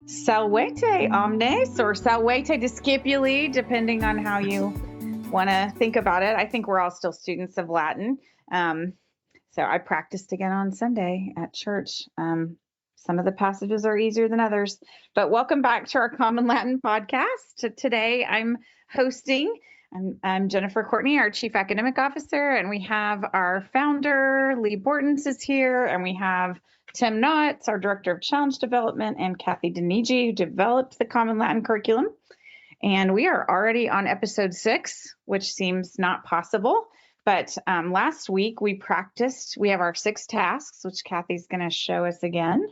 Salvete omnes or salvete discipuli, depending on how you want to think about it. I think we're all still students of Latin. So I practiced again on Sunday at church. Some of the passages are easier than others, but welcome back to our Common Latin podcast. Today I'm hosting. I'm Jennifer Courtney, our Chief Academic Officer, and we have our founder, Leigh Bortins, is here, and we have Tim Knotts, our Director of Challenge Development, and Kathy Donegia, who developed the Common Latin curriculum. And we are already on episode 6, which seems not possible. But last week we practiced. We have our 6 tasks, which Kathy's going to show us again.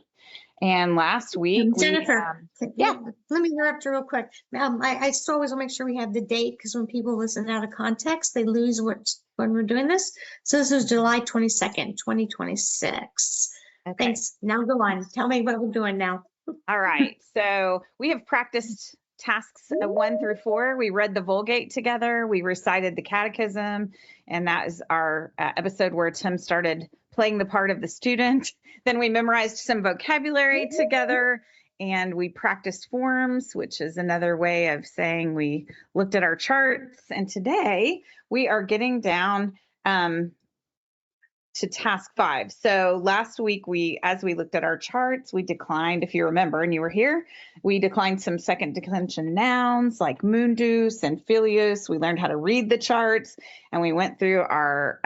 And last week, Jennifer, let me interrupt you real quick. I still always want to make sure we have the date, because when people listen out of context, they lose when we're doing this. So this is July 22nd, 2026. Okay. Thanks. Now go on. Tell me what we're doing now. All right. So we have practiced tasks 1 through 4. We read the Vulgate together. We recited the Catechism. And that is our episode where Tim started playing the part of the student. Then we memorized some vocabulary together, and we practiced forms, which is another way of saying we looked at our charts. And today we are getting down to task 5. So last week, as we looked at our charts, we declined, if you remember, and you were here, we declined some second declension nouns like mundus and filius. We learned how to read the charts, and we went through our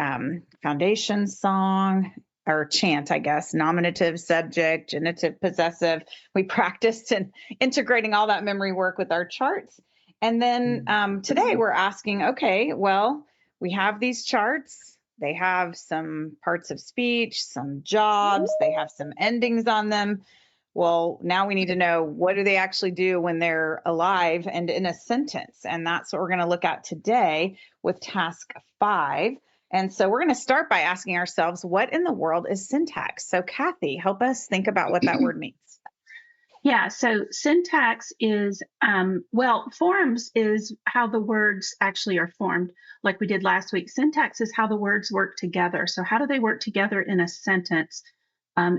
foundation song, or chant, I guess, nominative, subject, genitive, possessive. We practiced in integrating all that memory work with our charts. And then today we're asking, okay, well, we have these charts. They have some parts of speech, some jobs, they have some endings on them. Well, now we need to know, what do they actually do when they're alive and in a sentence? And that's what we're going to look at today with task 5. And so we're going to start by asking ourselves, what in the world is syntax? So Kathy, help us think about what that word means. Yeah, so syntax is, forms is how the words actually are formed, like we did last week. Syntax is how the words work together. So how do they work together in a sentence,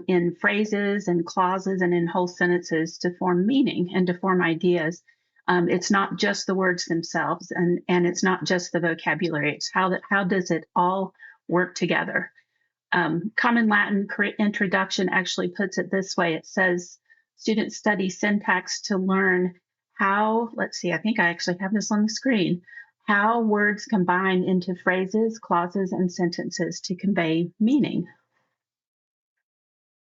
in phrases and clauses and in whole sentences to form meaning and to form ideas? It's not just the words themselves, and it's not just the vocabulary. It's how does it all work together? Common Latin introduction actually puts it this way. It says, students study syntax to learn how, let's see, I think I actually have this on the screen, how words combine into phrases, clauses, and sentences to convey meaning.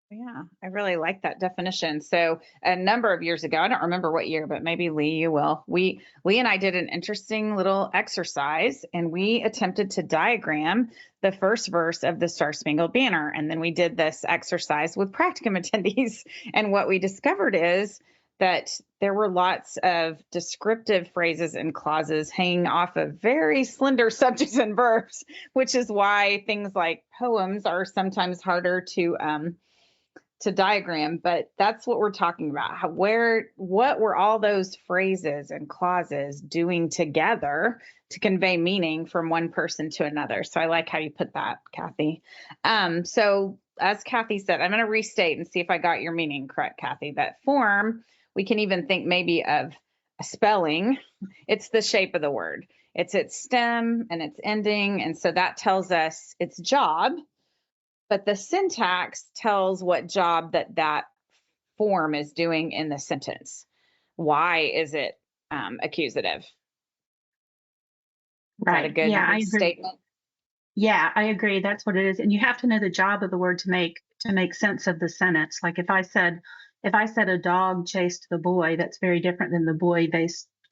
Yeah, I really like that definition. So a number of years ago, I don't remember what year, but maybe Leigh, you will. Leigh and I did an interesting little exercise, and we attempted to diagram the first verse of the Star Spangled Banner. And then we did this exercise with practicum attendees. And what we discovered is that there were lots of descriptive phrases and clauses hanging off of very slender subjects and verbs, which is why things like poems are sometimes harder to diagram. But that's what we're talking about. What were all those phrases and clauses doing together to convey meaning from one person to another? So I like how you put that, Kathy. So as Kathy said, I'm going to restate and see if I got your meaning correct, Kathy. That form, we can even think maybe of a spelling. It's the shape of the word. It's its stem and its ending. And so that tells us its job. But the syntax tells what job that form is doing in the sentence. Why is it accusative? Right. Is that a good statement? Yeah, I agree. That's what it is. And you have to know the job of the word to make sense of the sentence. Like if I said a dog chased the boy, that's very different than the boy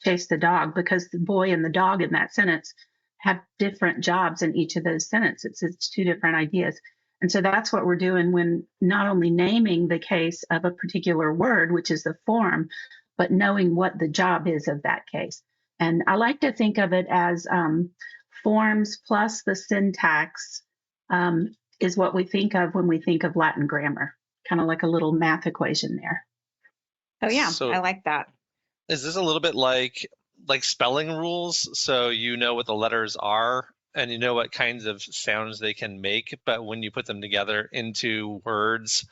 chased the dog, because the boy and the dog in that sentence have different jobs in each of those sentences. It's 2 different ideas. And so that's what we're doing when not only naming the case of a particular word, which is the form, but knowing what the job is of that case. And I like to think of it as forms plus the syntax is what we think of when we think of Latin grammar, kind of like a little math equation there. Oh, yeah, so I like that. Is this a little bit like spelling rules? So you know what the letters are and you know what kinds of sounds they can make, but when you put them together into words,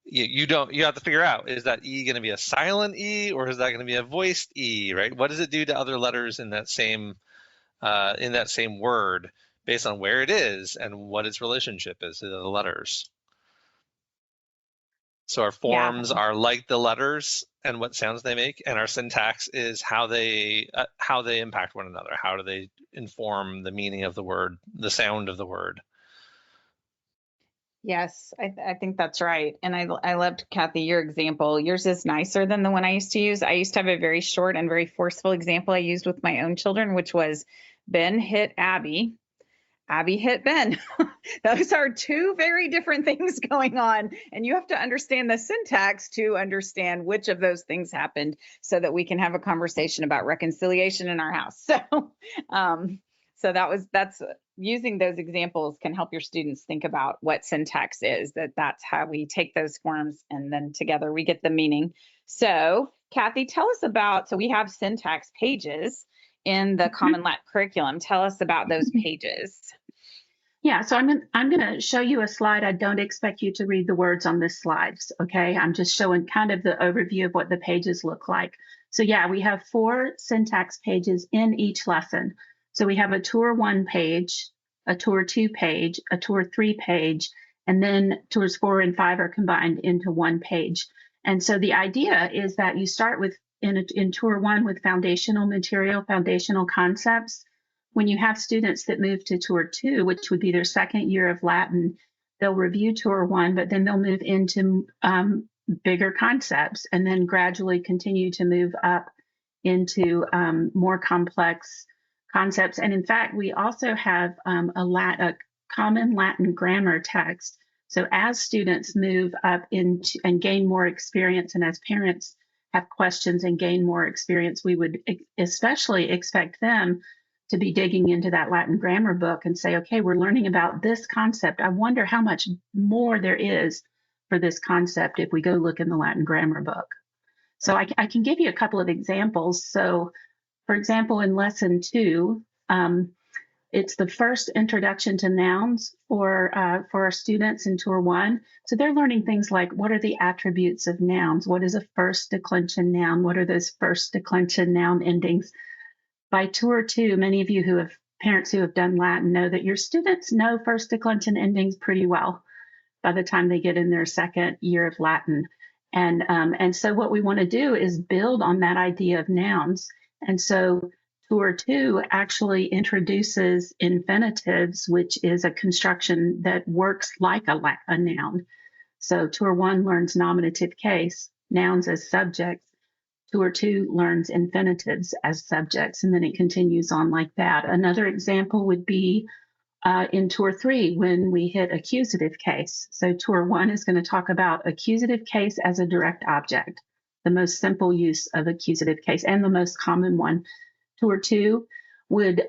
you have to figure out, is that E going to be a silent E or is that going to be a voiced E, right? What does it do to other letters in that same word based on where it is and what its relationship is to the letters? So our forms are like the letters and what sounds they make, and our syntax is how they impact one another. How do they inform the meaning of the word, the sound of the word? Yes, I think that's right. And I loved, Kathy, your example. Yours is nicer than the one I used to use. I used to have a very short and very forceful example I used with my own children, which was Ben hit Abby. Abby hit Ben. Those are two very different things going on. And you have to understand the syntax to understand which of those things happened so that we can have a conversation about reconciliation in our house. So that's using those examples can help your students think about what syntax is, that's how we take those forms and then together we get the meaning. So Kathy, tell us about, so we have syntax pages in the Common Lat curriculum. Tell us about those pages. Yeah, so I'm going to show you a slide. I don't expect you to read the words on this slide, okay? I'm just showing kind of the overview of what the pages look like. So yeah, we have 4 syntax pages in each lesson. So we have a Tour 1 page, a Tour 2 page, a Tour 3 page, and then Tours 4 and 5 are combined into one page. And so the idea is that you start with in Tour 1 with foundational material, foundational concepts. When you have students that move to Tour 2, which would be their second year of Latin, they'll review Tour 1, but then they'll move into bigger concepts and then gradually continue to move up into more complex concepts. And in fact, we also have a common Latin grammar text. So as students move up into and gain more experience, and as parents have questions and gain more experience, we would especially expect them to be digging into that Latin grammar book and say, okay, we're learning about this concept. I wonder how much more there is for this concept if we go look in the Latin grammar book. So I can give you a couple of examples. So for example, in lesson 2, it's the first introduction to nouns for our students in Tour 1. So they're learning things like, what are the attributes of nouns? What is a first declension noun? What are those first declension noun endings? By Tour 2, many of you parents who have done Latin know that your students know first declension endings pretty well by the time they get in their second year of Latin. And so what we want to do is build on that idea of nouns. And so Tour 2 actually introduces infinitives, which is a construction that works like a noun. So Tour 1 learns nominative case, nouns as subjects. Tour 2 learns infinitives as subjects, and then it continues on like that. Another example would be in Tour 3 when we hit accusative case. So Tour 1 is going to talk about accusative case as a direct object, the most simple use of accusative case and the most common one. Tour 2 would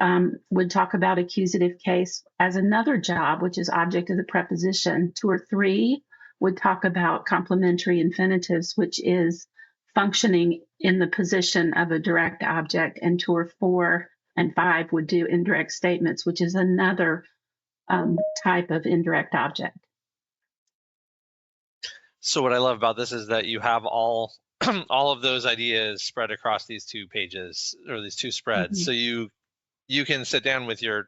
talk about accusative case as another job, which is object of the preposition. Tour 3 would talk about complementary infinitives, which is functioning in the position of a direct object, and Tour 4 and 5 would do indirect statements, which is another type of indirect object. So what I love about this is that you have all of those ideas spread across these 2 pages or these 2 spreads. So you can sit down with your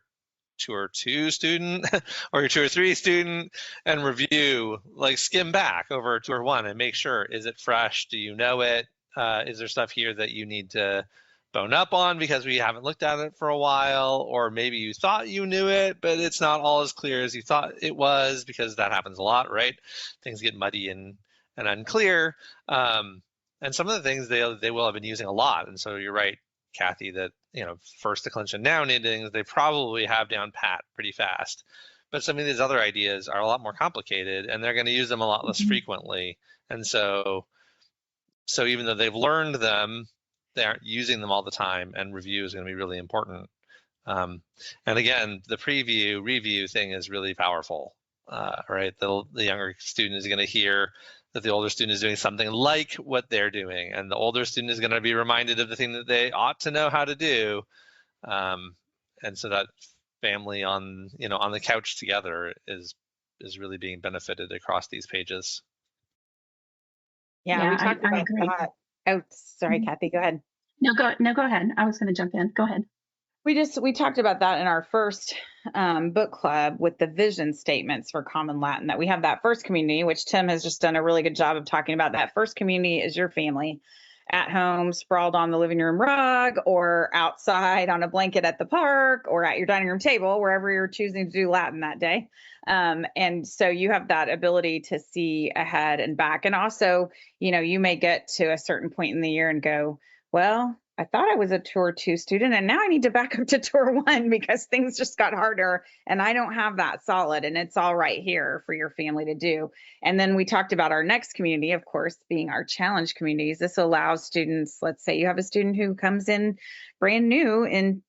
Tour 2 student or your Tour 3 student and review, like skim back over Tour 1 and make sure, is it fresh? Do you know it? Is there stuff here that you need to bone up on because we haven't looked at it for a while? Or maybe you thought you knew it, but it's not all as clear as you thought it was, because that happens a lot, right? Things get muddy and unclear. And some of the things they will have been using a lot. And so you're right, Kathy, that first declension noun endings they probably have down pat pretty fast, but some of these other ideas are a lot more complicated and they're going to use them a lot less frequently. And so even though they've learned them, they aren't using them all the time, and review is going to be really important. And again, the review thing is really powerful, right? The younger student is going to hear that the older student is doing something like what they're doing, and the older student is going to be reminded of the thing that they ought to know how to do. And so that family on the couch together is really being benefited across these pages. Yeah, Yeah, we talked I about agree. that. Oh, sorry, Mhm. Kathy, go ahead. No, go ahead. I was going to jump in. Go ahead. We talked about that in our first book club with the vision statements for Common Latin, that we have that first community, which Tim has just done a really good job of talking about. That first community is your family at home, sprawled on the living room rug, or outside on a blanket at the park, or at your dining room table, wherever you're choosing to do Latin that day. And so you have that ability to see ahead and back. And also, you may get to a certain point in the year and go, well, I thought I was a tour 2 student and now I need to back up to tour 1 because things just got harder and I don't have that solid, and it's all right here for your family to do. And then we talked about our next community, of course, being our challenge communities. This allows students, let's say you have a student who comes in brand new in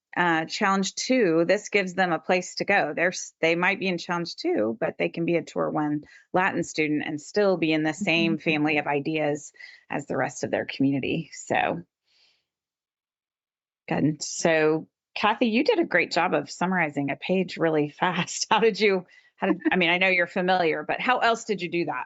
challenge 2, this gives them a place to go. They might be in challenge 2, but they can be a tour 1 Latin student and still be in the same family of ideas as the rest of their community. So good. So, Kathy, you did a great job of summarizing a page really fast. I mean, I know you're familiar, but how else did you do that?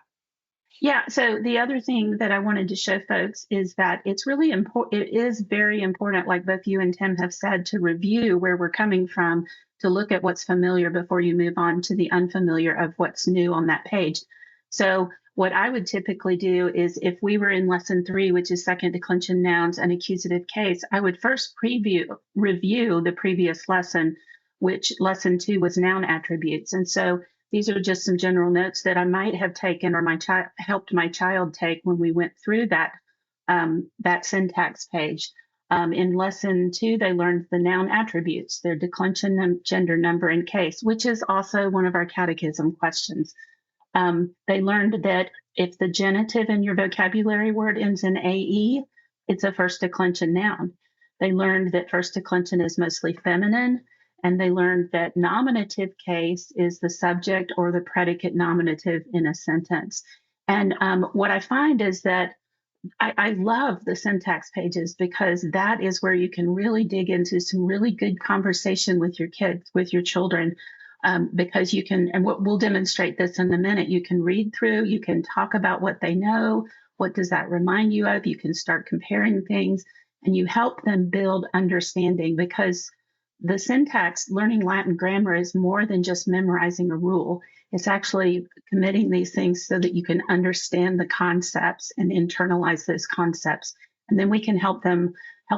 Yeah, so the other thing that I wanted to show folks is that it's really important. It is very important, like both you and Tim have said, to review where we're coming from, to look at what's familiar before you move on to the unfamiliar of what's new on that page. So what I would typically do is, if we were in lesson 3, which is second declension nouns and accusative case, I would first review the previous lesson, which lesson 2 was noun attributes. And so these are just some general notes that I might have taken, or helped my child take when we went through that syntax page. In lesson 2, they learned the noun attributes, their declension, gender, number, and case, which is also one of our catechism questions. They learned that if the genitive in your vocabulary word ends in AE, it's a first declension noun. They learned that first declension is mostly feminine, and they learned that nominative case is the subject or the predicate nominative in a sentence. And what I find is that I love the syntax pages, because that is where you can really dig into some really good conversation with your kids, with your children, because you can, and we'll demonstrate this in a minute, you can read through, you can talk about what they know, what does that remind you of, you can start comparing things, and you help them build understanding, because the syntax, learning Latin grammar, is more than just memorizing a rule. It's actually committing these things so that you can understand the concepts and internalize those concepts. And then we can help them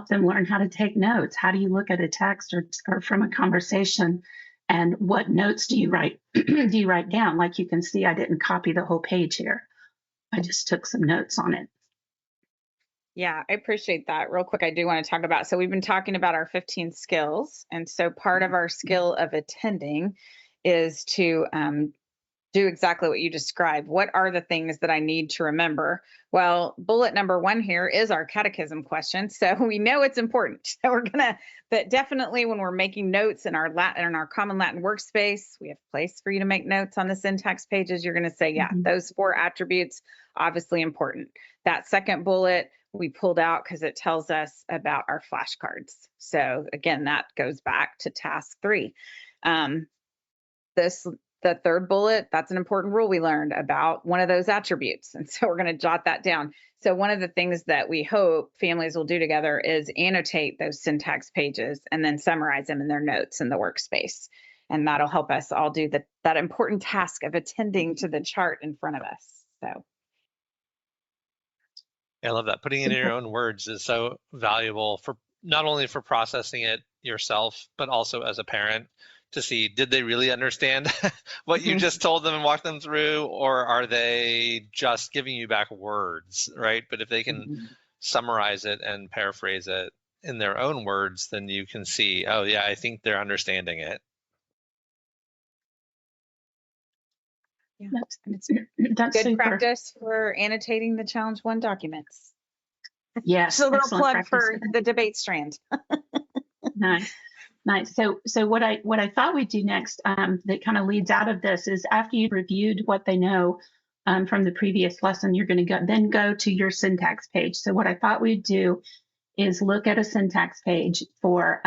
learn how to take notes. How do you look at a text or from a conversation, and what notes do you write do you write down? Like you can see, I didn't copy the whole page here. I just took some notes on it. Yeah, I appreciate that. Real quick, I do want to talk about, so we've been talking about our 15 skills. And so part of our skill of attending is to do exactly what you described. What are the things that I need to remember? Well, bullet number 1 here is our catechism question. So we know it's important. So we're but definitely when we're making notes in our Latin, in our Common Latin workspace, we have place for you to make notes on the syntax pages. You're going to say, yeah, those 4 attributes, obviously important. That second bullet we pulled out because it tells us about our flashcards. So again, that goes back to task 3. The third bullet, that's an important rule we learned about one of those attributes. And so we're going to jot that down. So one of the things that we hope families will do together is annotate those syntax pages and then summarize them in their notes in the workspace. And that'll help us all do that important task of attending to the chart in front of us. So. I love that. Putting it in your own words is so valuable, for not only for processing it yourself, but also as a parent, to see, did they really understand what you just told them and walked them through, or are they just giving you back words, right? But if they can summarize it and paraphrase it in their own words, then you can see, oh yeah, I think they're understanding it. Yeah, that's good super practice for annotating the Challenge 1 documents. Yes, so a little plug for the debate strand. Nice. So what I thought we'd do next, that kind of leads out of this, is after you've reviewed what they know from the previous lesson, you're going to go to your syntax page. So what I thought we'd do is look at a syntax page for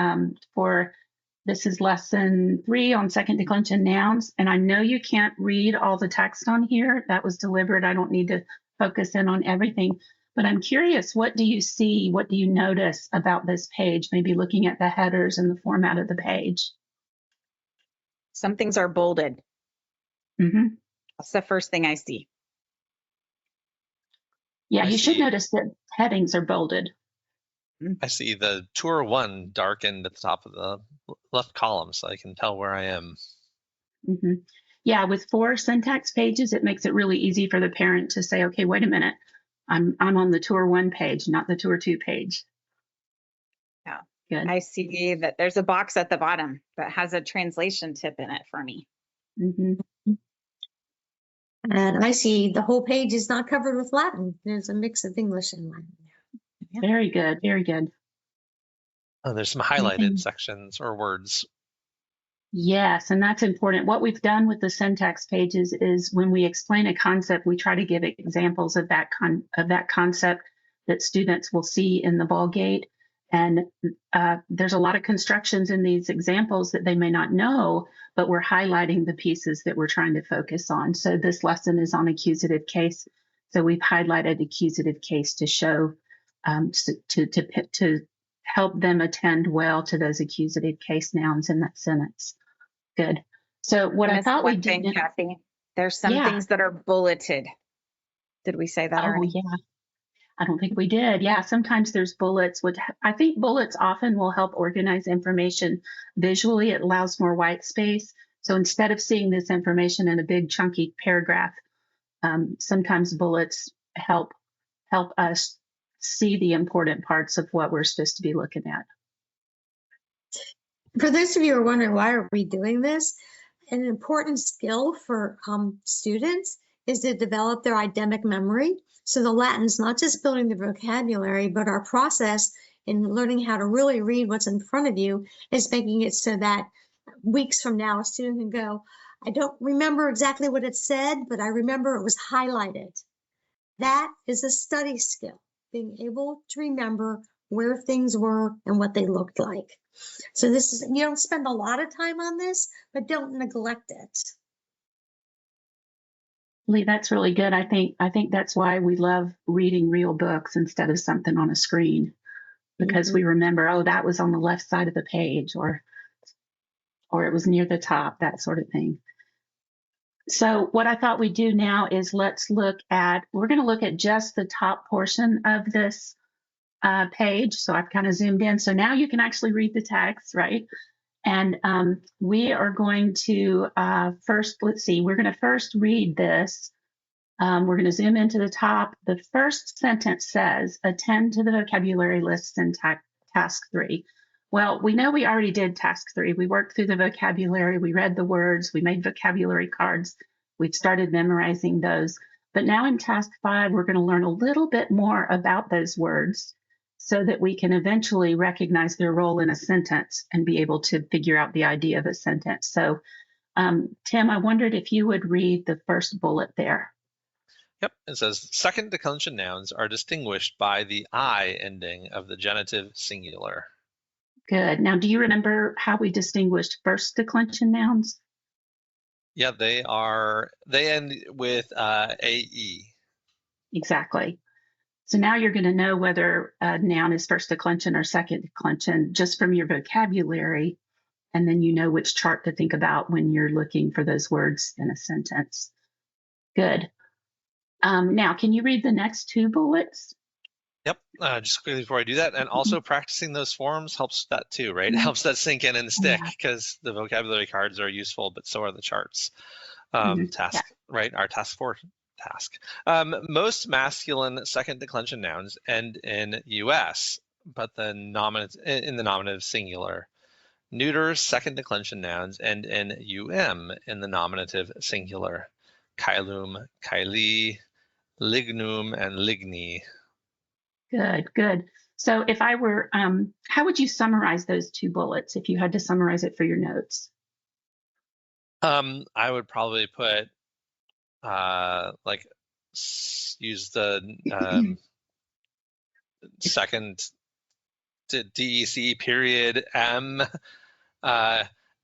this is lesson 3 on second declension nouns. And I know you can't read all the text on here. That was deliberate. I don't need to focus in on everything, but I'm curious, what do you see? What do you notice about this page? Maybe looking at the headers and the format of the page. Some things are bolded. Mm-hmm. That's the first thing I see. Yeah, I you should see. notice that headings are bolded. I see the tour 1 darkened at the top of the left column, so I can tell where I am. Mm-hmm. Yeah, with 4 syntax pages, it makes it really easy for the parent to say, okay, wait a minute, I'm on the tour 1 page, not the tour 2 page. Yeah. Good. I see that there's a box at the bottom that has a translation tip in it for me. Mm-hmm. And I see the whole page is not covered with Latin. There's a mix of English and Latin. Yeah. Very good. Very good. Oh, there's some highlighted Anything? sections or words. Yes, and that's important. What we've done with the syntax pages is when we explain a concept, we try to give examples of that concept that students will see in the ball gate. And there's a lot of constructions in these examples that they may not know, but we're highlighting the pieces that we're trying to focus on. So this lesson is on accusative case. So we've highlighted accusative case to show, to help them attend well to those accusative case nouns in that sentence. Good. So what I missed thought we one did. thing, Kathy. There's some Yeah. things that are bulleted. Did we say that Oh, already? yeah. I don't think we did. Yeah, sometimes there's bullets. I think bullets often will help organize information visually. It allows more white space. So instead of seeing this information in a big chunky paragraph, sometimes bullets help us see the important parts of what we're supposed to be looking at. For those of you who are wondering why are we doing this, an important skill for students is to develop their eidetic memory. So the Latin's not just building the vocabulary, but our process in learning how to really read what's in front of you is making it so that weeks from now, a student can go, I don't remember exactly what it said, but I remember it was highlighted. That is a study skill, being able to remember where things were and what they looked like. So this is, you don't spend a lot of time on this, but don't neglect it. Leigh, that's really good. I think that's why we love reading real books instead of something on a screen, because we remember, oh, that was on the left side of the page, or it was near the top, that sort of thing. So what I thought we'd do now is we're going to look at just the top portion of this page. So I've kind of zoomed in. So now you can actually read the text, right? And we are going to we're going to first read this. We're going to zoom into the top. The first sentence says, attend to the vocabulary list in task 3. Well, we know we already did task 3. We worked through the vocabulary. We read the words. We made vocabulary cards. We've started memorizing those. But now in task 5, we're going to learn a little bit more about those words so that we can eventually recognize their role in a sentence and be able to figure out the idea of a sentence. So, Tim, I wondered if you would read the first bullet there. Yep, it says second declension nouns are distinguished by the I ending of the genitive singular. Good. Now, do you remember how we distinguished first declension nouns? Yeah, they end with AE. Exactly. So now you're going to know whether a noun is first declension or second declension just from your vocabulary, and then you know which chart to think about when you're looking for those words in a sentence. Good. Now, can you read the next 2 bullets? Yep, just quickly before I do that, and also practicing those forms helps that too, right? It helps that sink in and stick, because the vocabulary cards are useful, but so are the charts. Right? Our task 4 task. Most masculine second declension nouns end in US, but in the nominative singular. Neuter second declension nouns end in UM in the nominative singular. Caelum, caeli, lignum, and ligni. Good, good. So if I were, how would you summarize those 2 bullets if you had to summarize it for your notes? I would probably put use the second DEC period M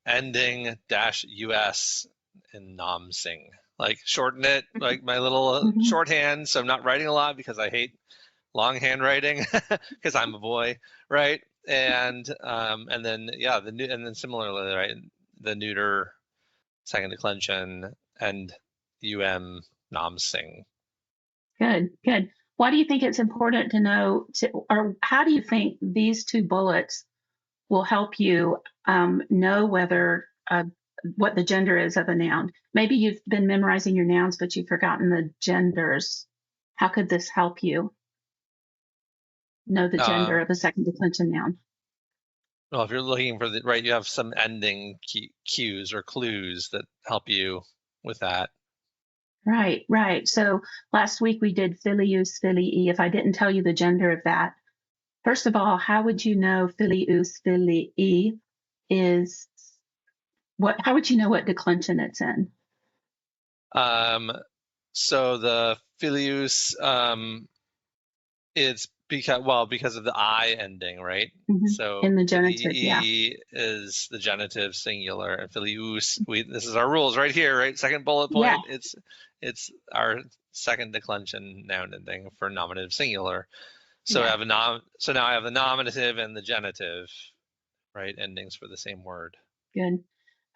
ending -US in nom sing. like shorten it, like my little shorthand. So I'm not writing a lot because I hate long handwriting because I'm a boy, right? And then yeah, and then similarly, right, the neuter, second declension, and nom sing. Good, good. Why do you think it's important to know, or how do you think these two bullets will help you know whether what the gender is of a noun? Maybe you've been memorizing your nouns, but you've forgotten the genders. How could this help you know the gender of a second declension noun? Well, if you're looking for right, you have some ending cues or clues that help you with that. Right, right. So last week we did filius, filii. If I didn't tell you the gender of that, first of all, how would you know filius, filii is what? How would you know what declension it's in? So the filius, it's because of the I ending, right? So in the genitive, filii is the genitive singular, and filius, this is our rules right here, right? Second bullet point. Yeah. It's our second declension noun ending for nominative singular. So I have so now I have the nominative and the genitive, right, endings for the same word. Good.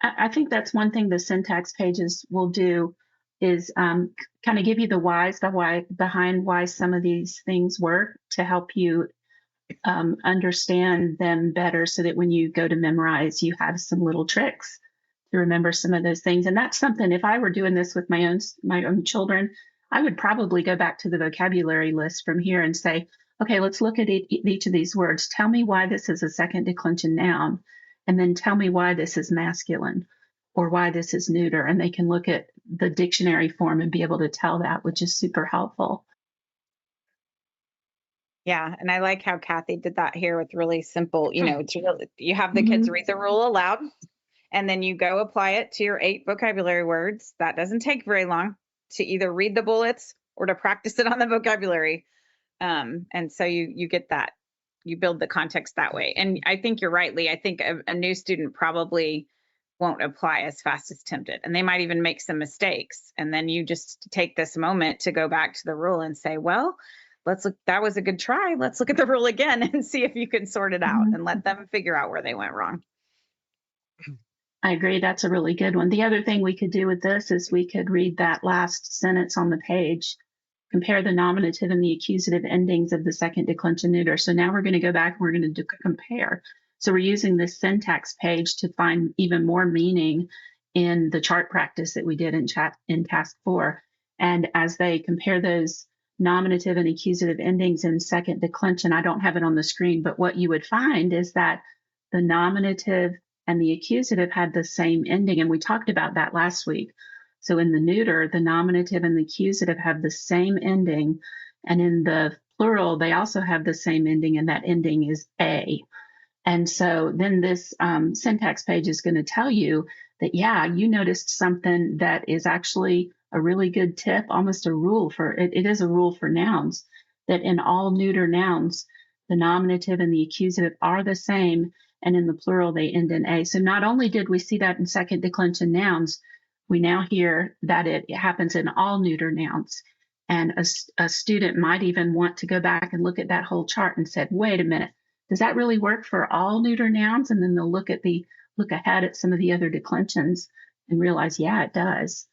I think that's one thing the syntax pages will do is kind of give you the whys, the why behind why some of these things work to help you understand them better, so that when you go to memorize, you have some little tricks to remember some of those things. And that's something, if I were doing this with my own children, I would probably go back to the vocabulary list from here and say, okay, let's look at each of these words. Tell me why this is a second declension noun, and then tell me why this is masculine or why this is neuter. And they can look at the dictionary form and be able to tell that, which is super helpful. Yeah, and I like how Kathy did that here with really simple, it's really, you have the kids read the rule aloud, and then you go apply it to your 8 vocabulary words. That doesn't take very long to either read the bullets or to practice it on the vocabulary. And so you get that, you build the context that way. And I think you're right, Leigh. I think a new student probably won't apply as fast as Tim did, and they might even make some mistakes. And then you just take this moment to go back to the rule and say, well, let's look, that was a good try. Let's look at the rule again and see if you can sort it out, and let them figure out where they went wrong. I agree. That's a really good one. The other thing we could do with this is we could read that last sentence on the page, compare the nominative and the accusative endings of the second declension neuter. So now we're going to go back and we're going to compare. So we're using this syntax page to find even more meaning in the chart practice that we did in task 4. And as they compare those nominative and accusative endings in second declension, I don't have it on the screen, but what you would find is that the nominative and the accusative had the same ending. And we talked about that last week. So in the neuter, the nominative and the accusative have the same ending. And in the plural, they also have the same ending, and that ending is A. And so then this syntax page is going to tell you that, yeah, you noticed something that is actually a really good tip, almost a rule for it. It is a rule for nouns, that in all neuter nouns, the nominative and the accusative are the same, and in the plural, they end in A. So not only did we see that in second declension nouns, we now hear that it happens in all neuter nouns. And a student might even want to go back and look at that whole chart and said, wait a minute, does that really work for all neuter nouns? And then they'll look ahead at some of the other declensions and realize, yeah, it does.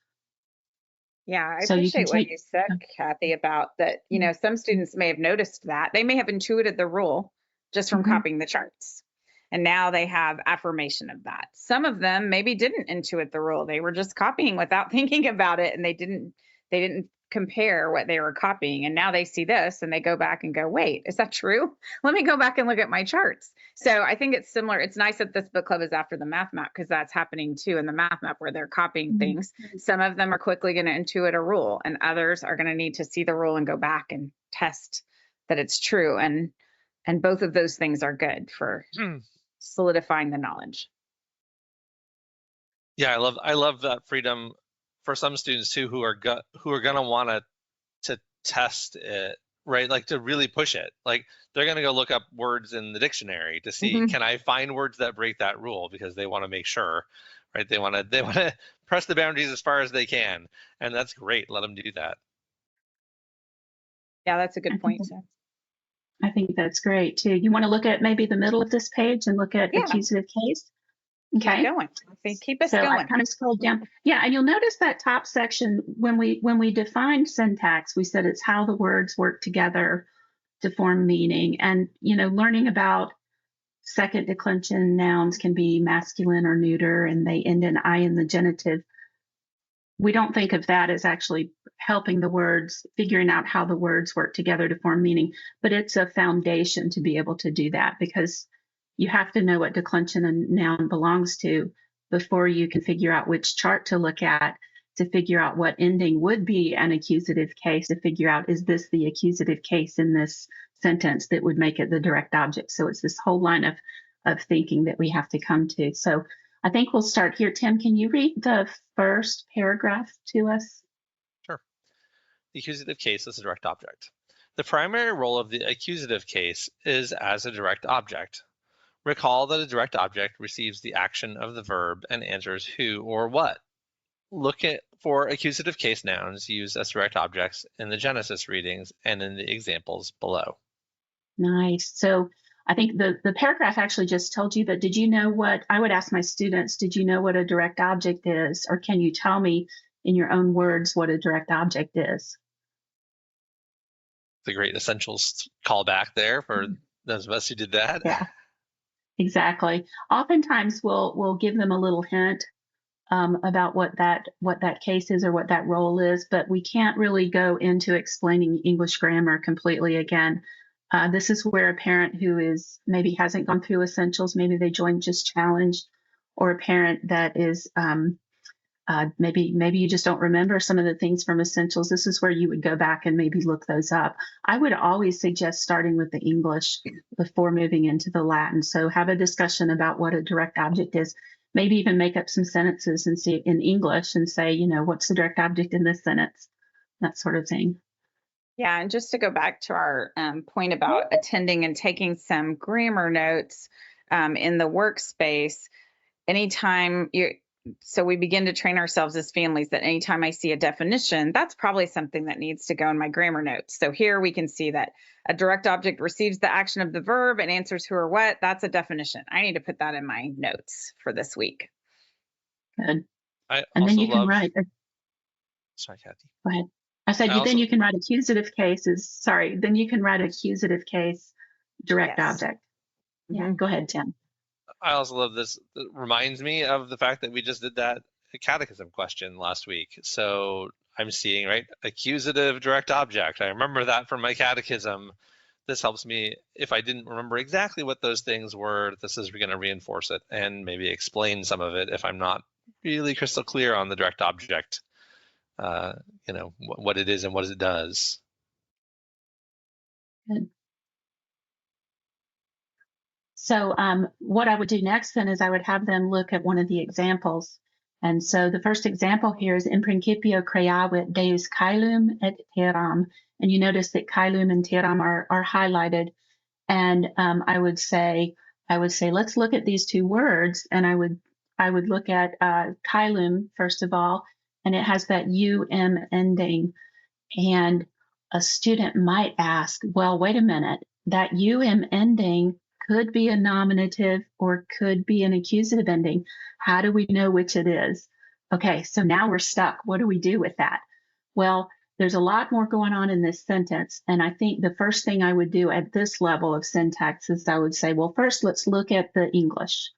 Yeah, I appreciate what you said, Kathy, about that. Some students may have noticed that. They may have intuited the rule just from copying the charts, and now they have affirmation of that. Some of them maybe didn't intuit the rule. They were just copying without thinking about it, and they didn't compare what they were copying. And now they see this and they go back and go, wait, is that true? Let me go back and look at my charts. So I think it's similar. It's nice that this book club is after the math map, because that's happening too in the math map, where they're copying things. Some of them are quickly going to intuit a rule, and others are going to need to see the rule and go back and test that it's true. And both of those things are good for solidifying the knowledge. Yeah, I love that freedom for some students too, who are going to want to test it, right? Like to really push it. Like they're going to go look up words in the dictionary to see, can I find words that break that rule, because they want to make sure, right? They want to press the boundaries as far as they can, and that's great. Let them do that. Yeah, that's a good point. I think that's great too. You want to look at maybe the middle of this page and look at Yeah. accusative case? Keep Okay. going. Keep us So I going. kind of scrolled down. Yeah, and you'll notice that top section when we defined syntax, we said it's how the words work together to form meaning. And learning about second declension nouns can be masculine or neuter, and they end in I in the genitive. We don't think of that as actually helping the words, figuring out how the words work together to form meaning, but it's a foundation to be able to do that, because you have to know what declension a noun belongs to before you can figure out which chart to look at to figure out what ending would be an accusative case, to figure out, is this the accusative case in this sentence that would make it the direct object? So it's this whole line of thinking that we have to come to. So I think we'll start here. Tim, can you read the first paragraph to us? Sure. The accusative case is a direct object. The primary role of the accusative case is as a direct object. Recall that a direct object receives the action of the verb and answers who or what. Look for accusative case nouns used as direct objects in the Genesis readings and in the examples below. Nice. So I think the paragraph actually just told you, but did you know what, I would ask my students, did you know what a direct object is? Or can you tell me in your own words what a direct object is? The great essentials callback there for those of us who did that. Yeah, exactly. Oftentimes we'll give them a little hint about what that case is or what that role is, but we can't really go into explaining English grammar completely again. This is where a parent who is maybe hasn't gone through essentials, maybe they joined just challenged, or a parent that is maybe you just don't remember some of the things from essentials. This is where you would go back and maybe look those up. I would always suggest starting with the English before moving into the Latin. So have a discussion about what a direct object is. Maybe even make up some sentences and see in English and say, what's the direct object in this sentence? That sort of thing. Yeah, and just to go back to our point about attending and taking some grammar notes in the workspace, anytime so we begin to train ourselves as families that anytime I see a definition, that's probably something that needs to go in my grammar notes. So here we can see that a direct object receives the action of the verb and answers who or what. That's a definition. I need to put that in my notes for this week. Good. I and also then you can write. Sorry, Kathy. Go ahead. I said then you can write accusative cases. Sorry, then you can write accusative case direct object. Yeah, go ahead, Tim. I also love this. It reminds me of the fact that we just did that catechism question last week. So I'm seeing, right, accusative direct object. I remember that from my catechism. This helps me if I didn't remember exactly what those things were. This is going to reinforce it and maybe explain some of it if I'm not really crystal clear on the direct object, what it is and what it does. Good. So what I would do next then is I would have them look at one of the examples. And so the first example here is in principio creavit Deus caelum et terram. And you notice that caelum and terram are highlighted. And I would say, let's look at these two words. And I would look at caelum, first of all, and it has that um ending. And a student might ask, well, wait a minute, that ending could be a nominative or could be an accusative ending. How do we know which it is? Okay, so now we're stuck. What do we do with that? Well, there's a lot more going on in this sentence. And I think the first thing I would do at this level of syntax is I would say, well, first let's look at the English.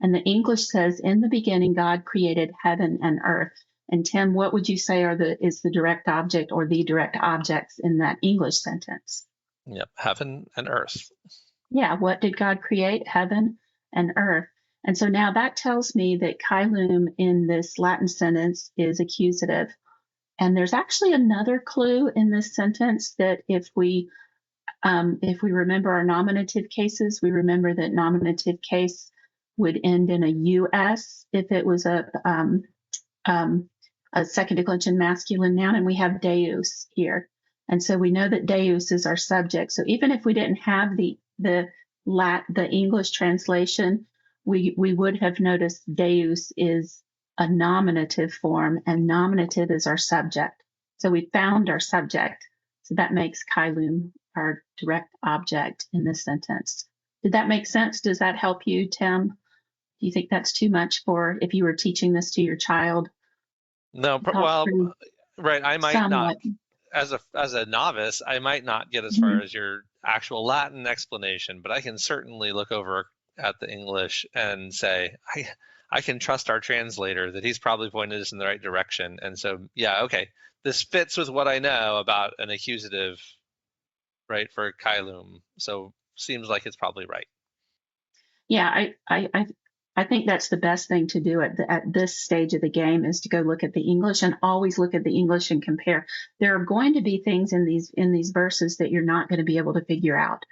And the English says, in the beginning, God created heaven and earth. And Tim, what would you say is the direct object or the direct objects in that English sentence? Yep, heaven and earth. Yeah, what did God create? Heaven and earth. And so now that tells me that caelum in this Latin sentence is accusative. And there's actually another clue in this sentence that if we remember our nominative cases, we remember that nominative case would end in a us if it was a second declension masculine noun, and we have Deus here. And so we know that Deus is our subject. So even if we didn't have the English translation, we would have noticed Deus is a nominative form, and nominative is our subject. So we found our subject. So that makes Kailum our direct object in this sentence. Did that make sense? Does that help you, Tim? Do you think that's too much for if you were teaching this to your child? No, well, right. I might Somewhat. not, as a novice, I might not get as far as your actual Latin explanation, but I can certainly look over at the English and say, I can trust our translator that he's probably pointed us in the right direction. And so, yeah, okay, this fits with what I know about an accusative, right, for Kailum. So seems like it's probably right. Yeah, I think that's the best thing to do at this stage of the game is to go look at the English and always look at the English and compare. There are going to be things in these verses that you're not going to be able to figure out.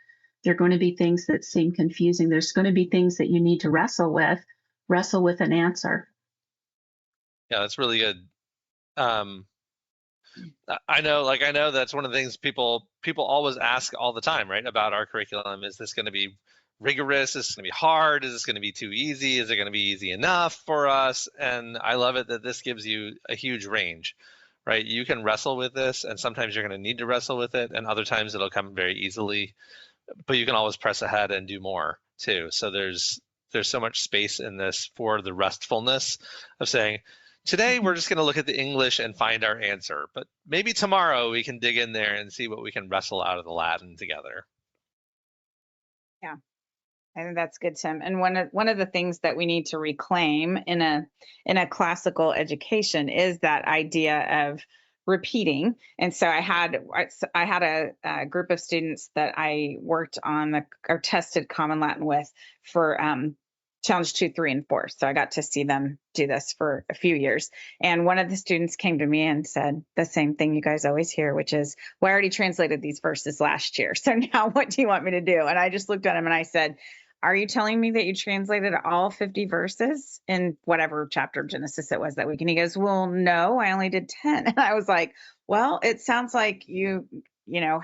There are going to be things that seem confusing. There's going to be things that you need to wrestle with an answer. Yeah, that's really good. I know that's one of the things people always ask all the time, right, about our curriculum. Is this going to be rigorous? Is this going to be hard? Is this going to be too easy? Is it going to be easy enough for us? And I love it that this gives you a huge range, right? You can wrestle with this, and sometimes you're going to need to wrestle with it, and other times it'll come very easily. But you can always press ahead and do more too. So there's so much space in this for the restfulness of saying, today we're just going to look at the English and find our answer, but maybe tomorrow we can dig in there and see what we can wrestle out of the Latin together. Yeah, I think that's good, Tim. And one of the things that we need to reclaim in a classical education is that idea of repeating. And so I had a group of students that I worked on or tested Common Latin with for Challenge 2, 3, and 4. So I got to see them do this for a few years. And one of the students came to me and said the same thing you guys always hear, which is, well, I already translated these verses last year. So now what do you want me to do? And I just looked at him and I said, are you telling me that you translated all 50 verses in whatever chapter of Genesis it was that week? And he goes, well, no, I only did 10. And I was like, well, it sounds like you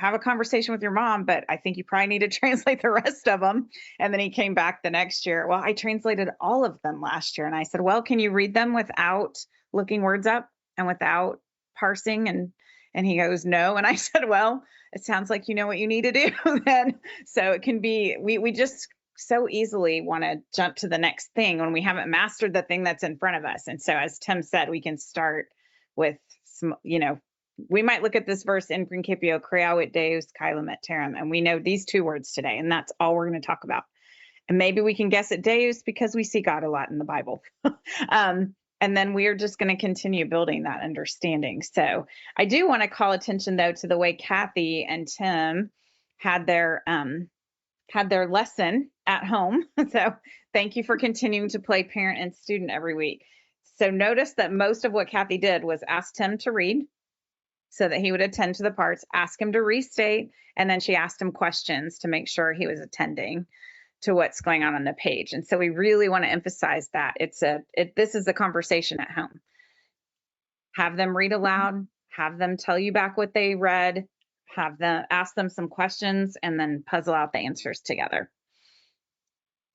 have a conversation with your mom, but I think you probably need to translate the rest of them. And then he came back the next year. Well, I translated all of them last year. And I said, well, can you read them without looking words up and without parsing? And he goes, no. And I said, well, it sounds like you know what you need to do then. So it can be, we just so easily want to jump to the next thing when we haven't mastered the thing that's in front of us. And so as Tim said, we can start with some, we might look at this verse in principio, creavit Deus caelum et terram, and we know these two words today, and that's all we're going to talk about. And maybe we can guess at Deus because we see God a lot in the Bible. And then we are just going to continue building that understanding. So I do want to call attention, though, to the way Kathy and Tim had their lesson at home. So thank you for continuing to play parent and student every week. So notice that most of what Kathy did was ask Tim to read so that he would attend to the parts, ask him to restate, and then she asked him questions to make sure he was attending to what's going on the page. And so we really want to emphasize that this is a conversation at home. Have them read aloud, have them tell you back what they read, have them ask them some questions, and then puzzle out the answers together.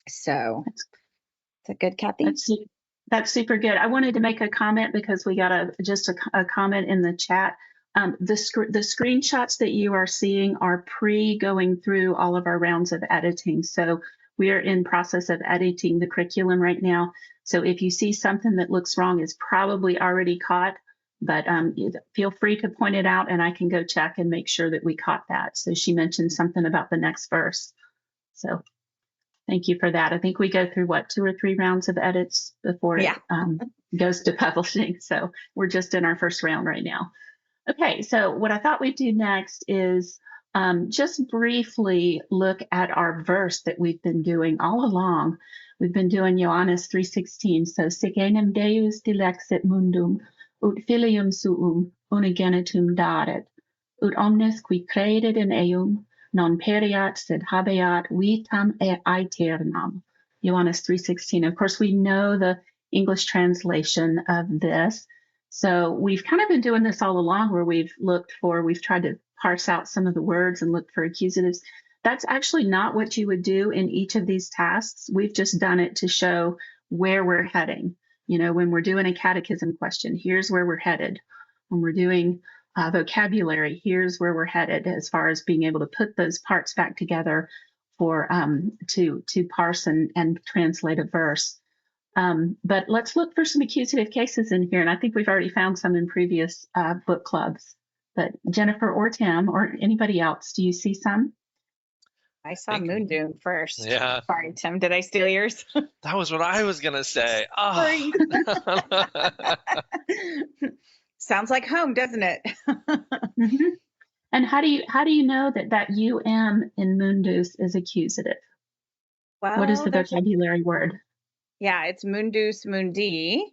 So is that good, Kathy? That's super good. I wanted to make a comment because we got a comment in the chat. The screenshots that you are seeing are going through all of our rounds of editing. So we are in process of editing the curriculum right now. So if you see something that looks wrong, it's probably already caught, but feel free to point it out and I can go check and make sure that we caught that. So she mentioned something about the next verse. So thank you for that. I think we go through 2 or 3 rounds of edits before it goes to publishing. So we're just in our first round right now. Okay, so what I thought we'd do next is just briefly look at our verse that we've been doing all along. We've been doing Johannes 3:16. So, sic enim Deus dilexit mundum, ut filium suum unigenitum daret, ut omnes qui credit in eum non periat sed habeat vitam aeternam. Johannes 3:16. Of course, we know the English translation of this. So we've kind of been doing this all along where we've tried to parse out some of the words and look for accusatives. That's actually not what you would do in each of these tasks. We've just done it to show where we're heading. You know, when we're doing a catechism question, here's where we're headed. When we're doing vocabulary, here's where we're headed as far as being able to put those parts back together for to parse and translate a verse. But let's look for some accusative cases in here, and I think we've already found some in previous book clubs. But Jennifer or Tim or anybody else, do you see some? I saw Moon Doom first. Yeah. Sorry, Tim. Did I steal yours? That was what I was going to say. Sorry. Oh. Sounds like home, doesn't it? Mm-hmm. And how do you know that in mundus is accusative? Well, what is the vocabulary word? Yeah, it's mundus mundi,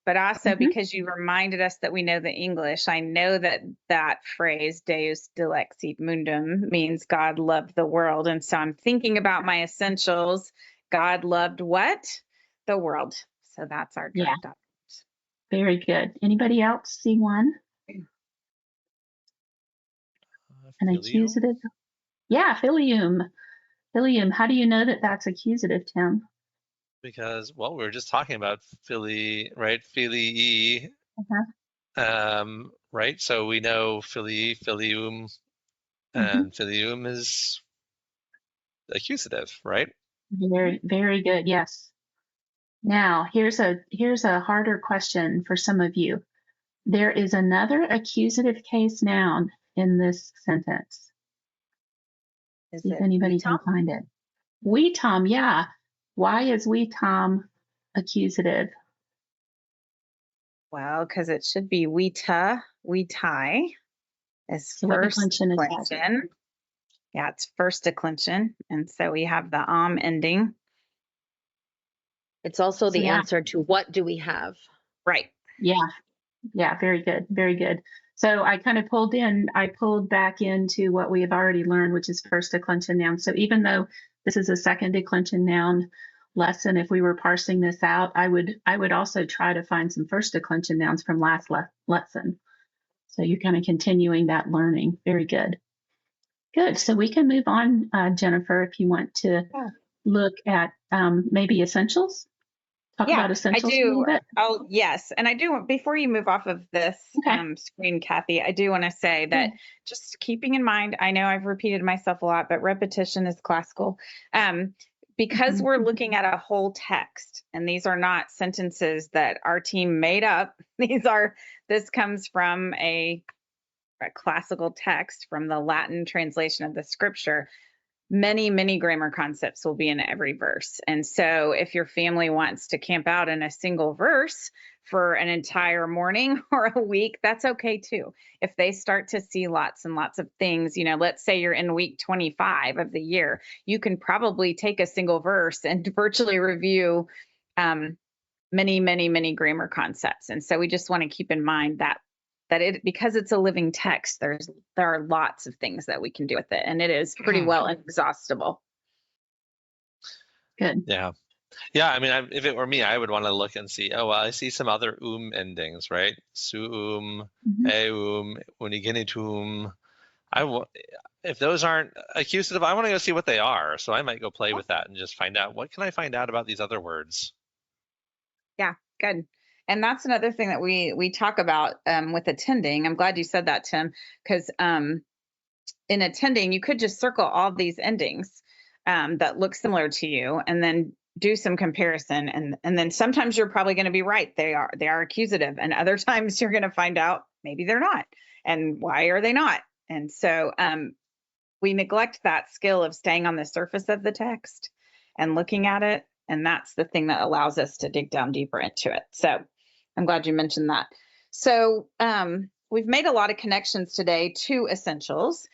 but also because you reminded us that we know the English, I know that phrase Deus dilexit mundum means God loved the world. And so I'm thinking about my essentials. God loved what? The world. So that's our direct option. Very good. Anybody else see one? An accusative? Yeah, filium. Filium. How do you know that that's accusative, Tim? Because, well, we were just talking about filii, right? Filii. Right? So we know filii, filium, and filium is accusative, right? Very, very good. Yes. Now, here's a harder question for some of you. There is another accusative case noun in this sentence. See if anybody can find it. We Tom, yeah. Why is we Tom accusative? Well, because it should be we tie is So first declension. Yeah, it's first declension. And so we have the ending. It's also the answer to what do we have? Right. Yeah, very good. Very good. So I kind of pulled back into what we have already learned, which is first declension noun. So even though this is a second declension noun lesson, if we were parsing this out, I would also try to find some first declension nouns from last lesson. So you're kind of continuing that learning. Very good. Good. So we can move on, Jennifer, if you want to look at maybe essentials. Talk about essentials I do. a little bit. Oh, yes. And I do, before you move off of this screen, Kathy, I do want to say that just keeping in mind, I know I've repeated myself a lot, but repetition is classical. Because we're looking at a whole text, and these are not sentences that our team made up. This comes from a classical text from the Latin translation of the scripture. Many, many grammar concepts will be in every verse. And so if your family wants to camp out in a single verse for an entire morning or a week, that's okay too. If they start to see lots and lots of things, let's say you're in week 25 of the year, you can probably take a single verse and virtually review many, many, many grammar concepts. And so we just want to keep in mind that because it's a living text, there are lots of things that we can do with it, and it is pretty well inexhaustible. Good. Yeah. I mean, if it were me, I would want to look and see. Oh, well, I see some other endings, right? Suum, eum, unigenitum. If those aren't accusative, I want to go see what they are. So I might go play with that and just find out, what can I find out about these other words? Yeah, good. And that's another thing that we talk about with attending. I'm glad you said that, Tim, because in attending, you could just circle all these endings that look similar to you, and then do some comparison. And then sometimes you're probably going to be right. They are accusative, and other times you're going to find out maybe they're not. And why are they not? And so we neglect that skill of staying on the surface of the text and looking at it. And that's the thing that allows us to dig down deeper into it. So I'm glad you mentioned that. So we've made a lot of connections today to essentials,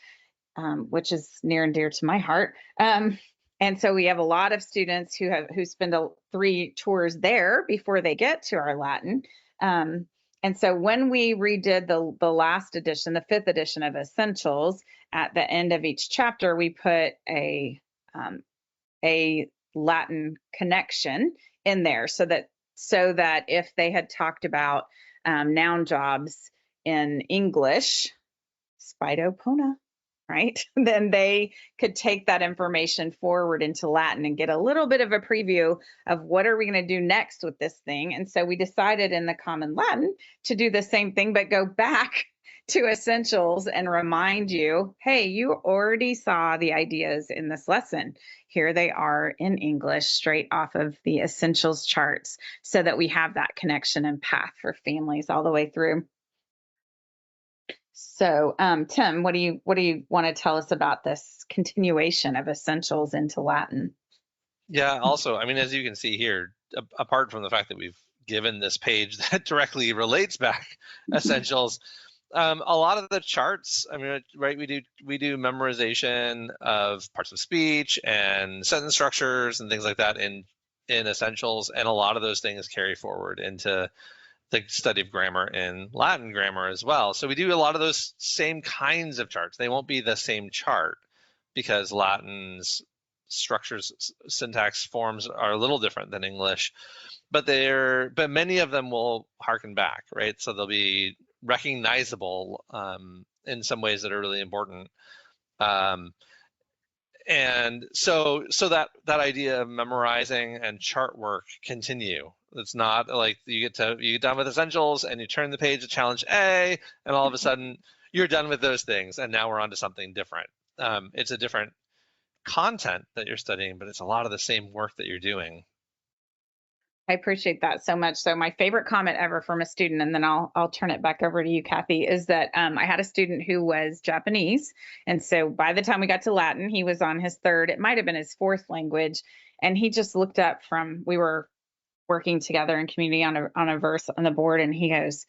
which is near and dear to my heart. And so we have a lot of students who spend 3 tours there before they get to our Latin. And so when we redid the last edition, the 5th edition of Essentials, at the end of each chapter, we put a Latin connection in there so that if they had talked about noun jobs in English, spidopona, right? Then they could take that information forward into Latin and get a little bit of a preview of what are we going to do next with this thing. And so we decided in the Common Latin to do the same thing, but go back to essentials and remind you, hey, you already saw the ideas in this lesson. Here they are in English, straight off of the essentials charts, so that we have that connection and path for families all the way through. So, Tim, what do you want to tell us about this continuation of essentials into Latin? Yeah, also, I mean, as you can see here, apart from the fact that we've given this page that directly relates back essentials, a lot of the charts, I mean, right, we do memorization of parts of speech and sentence structures and things like that in essentials, and a lot of those things carry forward into the study of grammar in Latin grammar as well. So we do a lot of those same kinds of charts. They won't be the same chart because Latin's structures, syntax, forms are a little different than English, but many of them will harken back, right? So they'll be recognizable in some ways that are really important. And so that idea of memorizing and chart work continue. It's not like you get done with essentials and you turn the page to challenge A, and all of a sudden you're done with those things, and now we're on to something different. It's a different content that you're studying, but it's a lot of the same work that you're doing. I appreciate that so much. So my favorite comment ever from a student, and then I'll turn it back over to you, Kathy, is that I had a student who was Japanese. And so by the time we got to Latin, he was on his third, it might have been his fourth language. And he just looked up we were working together in community on a verse on the board. And he goes,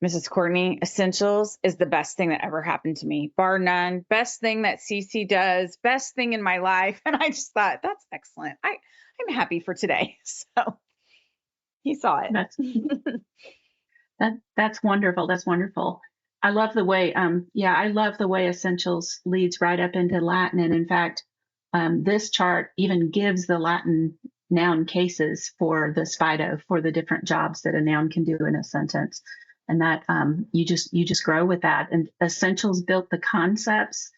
Mrs. Courtney, essentials is the best thing that ever happened to me, bar none. Best thing that CC does, best thing in my life. And I just thought, that's excellent. I'm happy for today. So he saw it. That's wonderful. That's wonderful. I love the way, I love the way essentials leads right up into Latin. And in fact, this chart even gives the Latin noun cases for the Spido, for the different jobs that a noun can do in a sentence. And that you just grow with that. And essentials built the concepts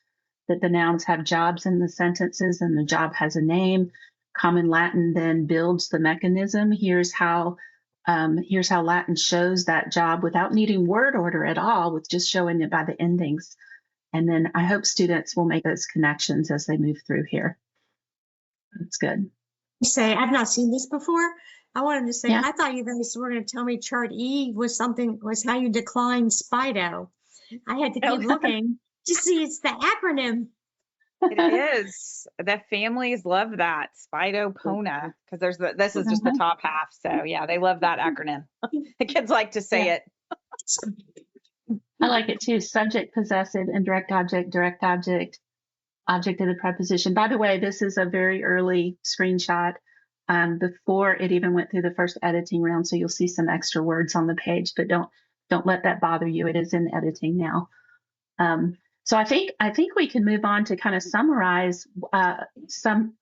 that the nouns have jobs in the sentences and the job has a name. Common Latin then builds the mechanism. Here's how Latin shows that job without needing word order at all, with just showing it by the endings. And then I hope students will make those connections as they move through here. That's good. I've not seen this before. I wanted to say, Yeah. I thought you guys were going to tell me chart E was how you decline Spido. I had to keep looking to see it's the acronym. It is. The families love that Spido Pona, because this is just the top half. So yeah, they love that acronym. The kids like to say it. I like it too. Subject, possessive, indirect object, object of the preposition. By the way, this is a very early screenshot before it even went through the first editing round. So you'll see some extra words on the page, but don't let that bother you. It is in editing now. So I think we can move on to kind of summarize some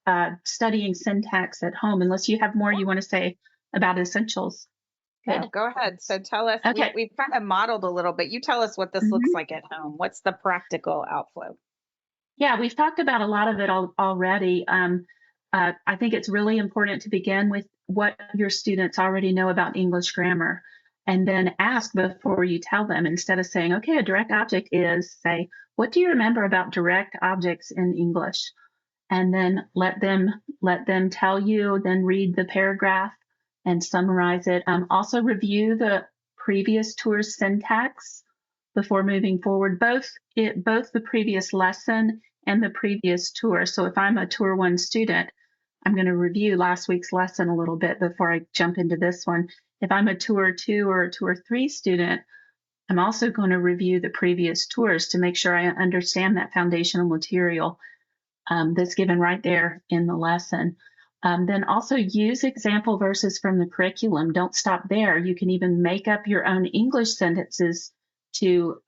studying syntax at home, unless you have more you want to say about essentials. No, go ahead. So tell us, Okay. we've kind of modeled a little bit. You tell us what this looks like at home. What's the practical outflow? Yeah, we've talked about a lot of it already. I think it's really important to begin with what your students already know about English grammar, and then ask before you tell them, instead of saying, okay, a direct object is, say, what do you remember about direct objects in English? And then let them tell you, then read the paragraph and summarize it. Also review the previous tour's syntax before moving forward, both the previous lesson and the previous tour. So if I'm a Tour 1 student, I'm going to review last week's lesson a little bit before I jump into this one. If I'm a Tour 2 or a Tour 3 student, I'm also going to review the previous tours to make sure I understand that foundational material that's given right there in the lesson. Then also use example verses from the curriculum. Don't stop there. You can even make up your own English sentences to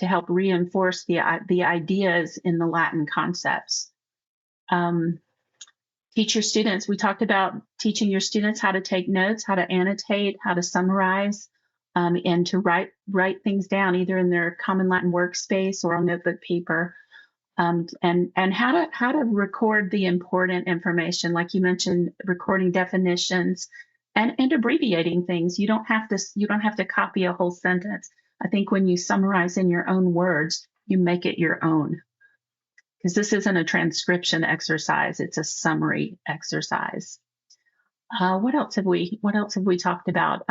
help reinforce the ideas in the Latin concepts. Teach your students. We talked about teaching your students how to take notes, how to annotate, how to summarize, and to write things down either in their Common Latin workspace or on notebook paper. and how to record the important information, like you mentioned, recording definitions and abbreviating things. You don't have to copy a whole sentence. I think when you summarize in your own words, you make it your own, because this isn't a transcription exercise, it's a summary exercise. What else have we talked about?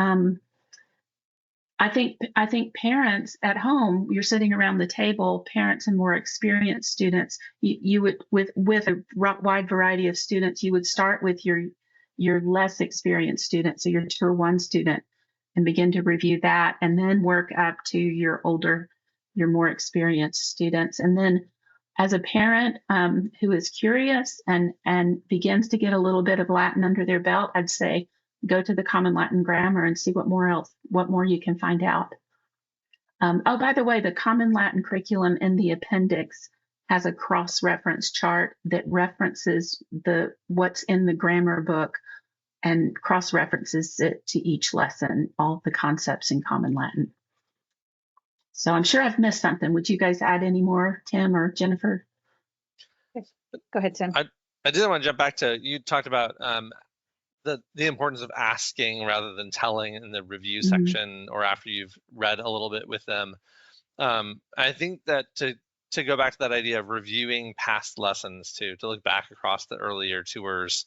I think parents at home, you're sitting around the table, parents and more experienced students, you would, with a wide variety of students, you would start with your less experienced student, so your tier 1 student, and begin to review that, and then work up to your more experienced students. And then as a parent who is curious and begins to get a little bit of Latin under their belt, I'd say go to the Common Latin Grammar and see what more you can find out. Oh, by the way, the Common Latin curriculum in the appendix has a cross-reference chart that references what's in the grammar book and cross-references it to each lesson, all the concepts in Common Latin. So I'm sure I've missed something. Would you guys add any more, Tim or Jennifer? Go ahead, Tim. I did want to jump back to, you talked about the importance of asking rather than telling in the review section or after you've read a little bit with them. I think that to go back to that idea of reviewing past lessons too, to look back across the earlier tours,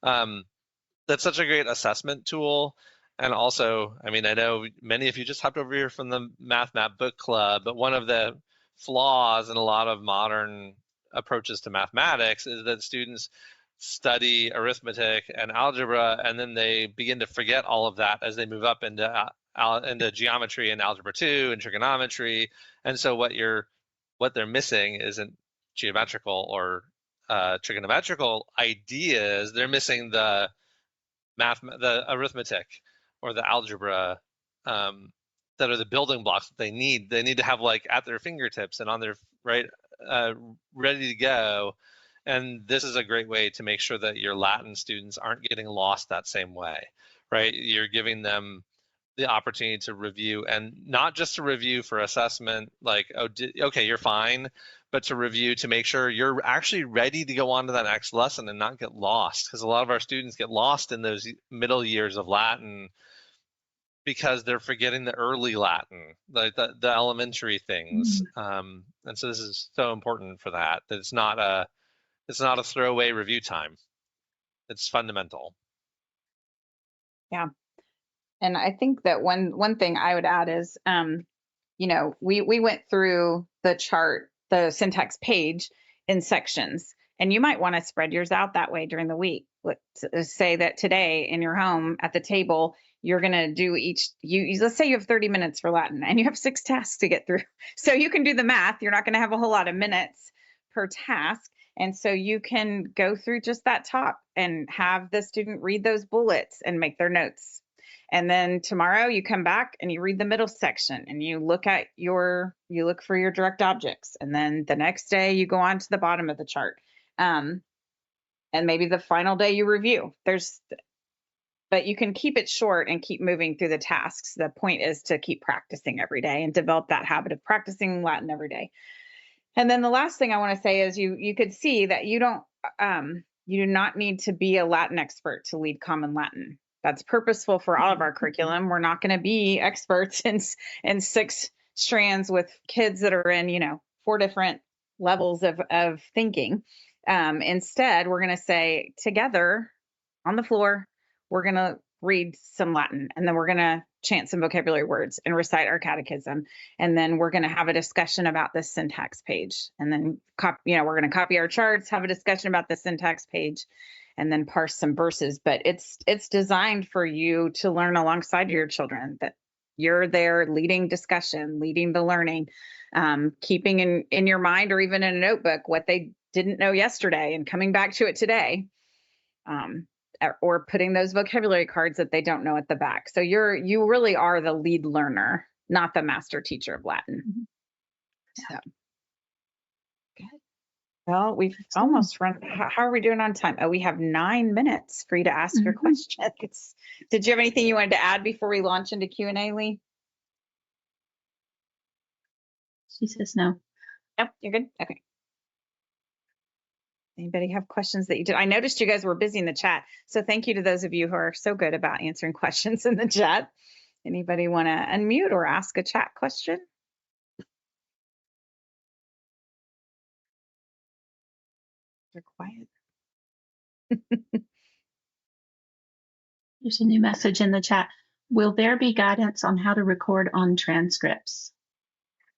that's such a great assessment tool. And also, I mean, I know many of you just hopped over here from the Math Map Book Club, but one of the flaws in a lot of modern approaches to mathematics is that students study arithmetic and algebra, and then they begin to forget all of that as they move up into geometry and algebra 2 and trigonometry. And so what they're missing isn't geometrical or trigonometrical ideas. They're missing the arithmetic or the algebra that are the building blocks that they need. They need to have like at their fingertips and on their ready to go. And this is a great way to make sure that your Latin students aren't getting lost that same way, right? You're giving them the opportunity to review, and not just to review for assessment, like, okay, you're fine, but to review to make sure you're actually ready to go on to that next lesson and not get lost. Because a lot of our students get lost in those middle years of Latin because they're forgetting the early Latin, like the elementary things. And so this is so important for that it's not a throwaway review time. It's fundamental. Yeah. And I think that one thing I would add is, we went through the chart, the syntax page in sections, and you might want to spread yours out that way during the week. Let's say that today in your home at the table, you're going to do let's say you have 30 minutes for Latin and you have 6 tasks to get through. So you can do the math. You're not going to have a whole lot of minutes per task. And so you can go through just that top and have the student read those bullets and make their notes. And then tomorrow you come back and you read the middle section and you look for your direct objects. And then the next day you go on to the bottom of the chart. And maybe the final day you review. But you can keep it short and keep moving through the tasks. The point is to keep practicing every day and develop that habit of practicing Latin every day. And then the last thing I want to say is you could see that you do not need to be a Latin expert to lead Common Latin. That's purposeful for all of our curriculum. We're not going to be experts in 6 strands with kids that are in, 4 different levels of thinking. Instead, we're going to say together on the floor, we're going to read some Latin, and then we're going to chant some vocabulary words and recite our catechism. And then we're going to have a discussion about this syntax page. And then, we're going to copy our charts, have a discussion about the syntax page, and then parse some verses. But it's designed for you to learn alongside your children, that you're there leading discussion, leading the learning, keeping in your mind or even in a notebook what they didn't know yesterday and coming back to it today. Or putting those vocabulary cards that they don't know at the back. So you really are the lead learner, not the master teacher of Latin. So good. Well, we've almost run. How are we doing on time? Oh, we have 9 minutes for you to ask your questions. Did you have anything you wanted to add before we launch into Q&A, Leigh? She says no. Yep, you're good. Okay. Anybody have questions that you did? I noticed you guys were busy in the chat. So thank you to those of you who are so good about answering questions in the chat. Anybody want to unmute or ask a chat question? They're quiet. There's a new message in the chat. Will there be guidance on how to record on transcripts?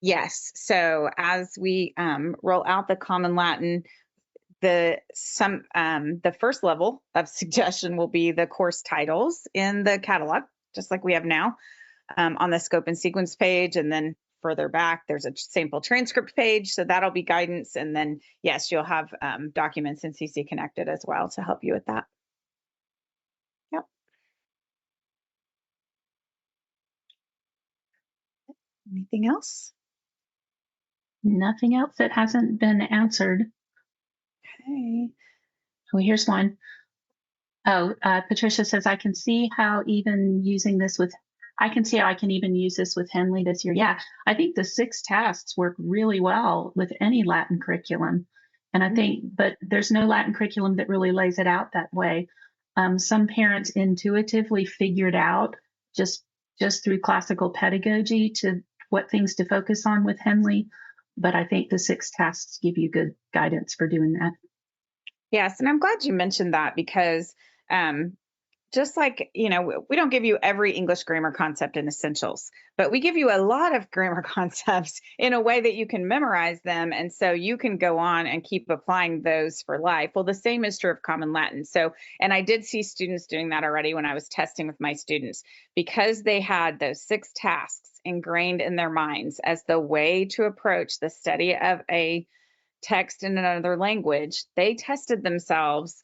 Yes. So as we roll out the Common Latin, the first level of suggestion will be the course titles in the catalog, just like we have now on the scope and sequence page. And then further back, there's a sample transcript page. So that'll be guidance. And then, yes, you'll have documents in CC Connected as well to help you with that. Yep. Anything else? Nothing else that hasn't been answered. Okay. Well, here's one. Oh, Patricia says, I can see how I can even use this with Henley this year. Yeah, I think the 6 tasks work really well with any Latin curriculum. And I think, but there's no Latin curriculum that really lays it out that way. Some parents intuitively figured out just through classical pedagogy to what things to focus on with Henley. But I think the 6 tasks give you good guidance for doing that. Yes, and I'm glad you mentioned that because just like, we don't give you every English grammar concept in essentials, but we give you a lot of grammar concepts in a way that you can memorize them. And so you can go on and keep applying those for life. Well, the same is true of Common Latin. So, and I did see students doing that already when I was testing with my students, because they had those 6 tasks ingrained in their minds as the way to approach the study of a text in another language. They tested themselves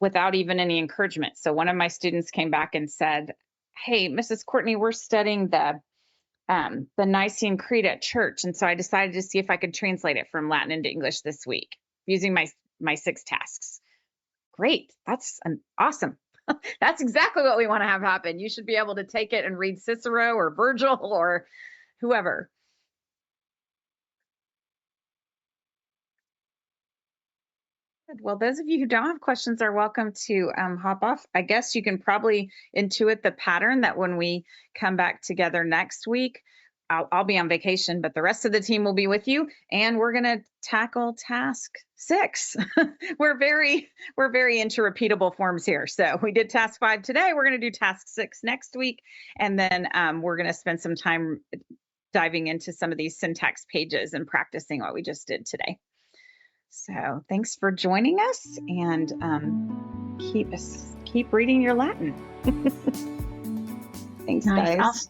without even any encouragement. So one of my students came back and said, hey, Mrs. Courtney, we're studying the Nicene Creed at church. And so I decided to see if I could translate it from Latin into English this week using my 6 tasks. Great. That's awesome. That's exactly what we want to have happen. You should be able to take it and read Cicero or Virgil or whoever. Well, those of you who don't have questions are welcome to hop off. I guess you can probably intuit the pattern that when we come back together next week, I'll be on vacation, but the rest of the team will be with you, and we're going to tackle task 6. We're very into repeatable forms here. So we did task 5 today. We're going to do task 6 next week, and then we're going to spend some time diving into some of these syntax pages and practicing what we just did today. So thanks for joining us, and keep reading your Latin. Thanks, nice. guys.